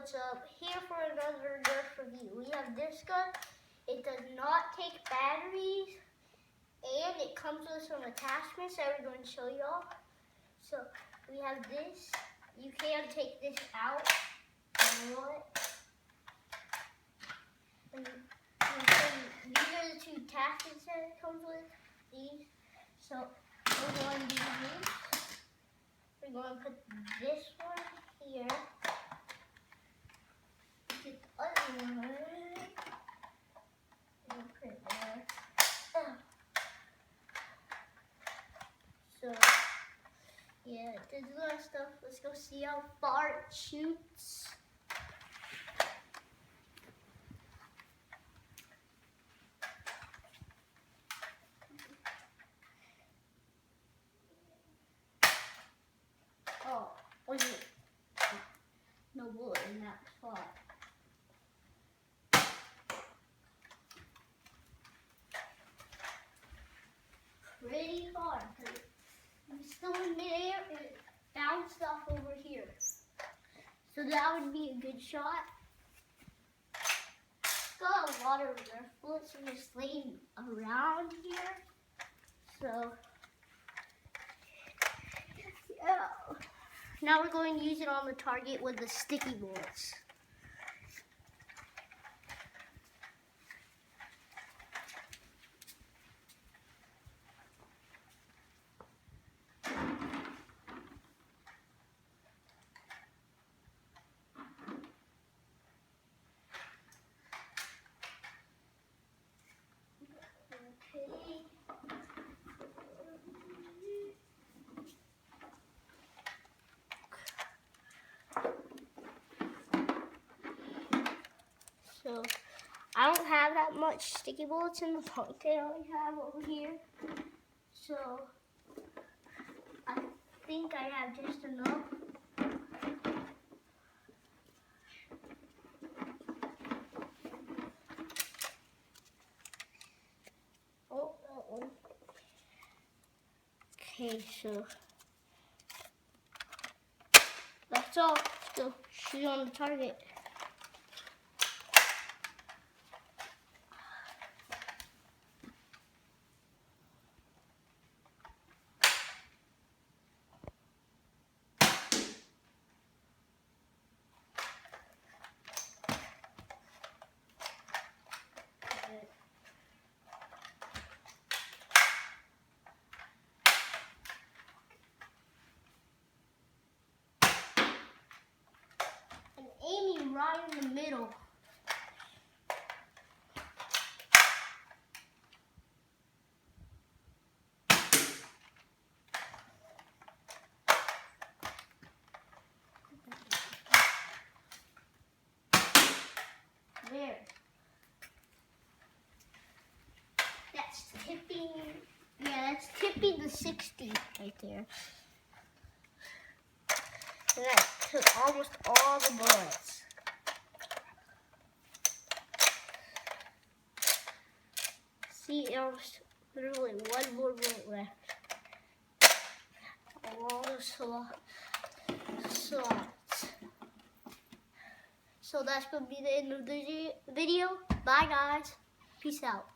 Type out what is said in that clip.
what's up? Here for another Nerf review. We have this gun. It does not take batteries, and it comes with some attachments that we're going to show y'all. So we have this. You can take this out. You know it. And these are the two attachments that it comes with. These. So we're going to do this. We're going to put this one here. The other one. And put it there. So, yeah, there's a lot of stuff. Let's go see how far it shoots. Oh, wait. No bullet in that spot. Pretty hard because I'm still in midair and it bounced off over here. So that would be a good shot. Got a lot of Nerf bullets just laying around here. So, yeah. Now we're going to use it on the target with the sticky bullets. So, I don't have that much sticky bullets in the pocket I only have over here. So, I think I have just enough. Oh, that one. Okay, so that's all. Let's go shoot on the target. Aiming right in the middle. There. That's tipping. Yeah, that's tipping the 60 right there. And that took almost all the bullets. See, there's literally one more bullet left. All the slots. So that's going to be the end of the video. Bye, guys. Peace out.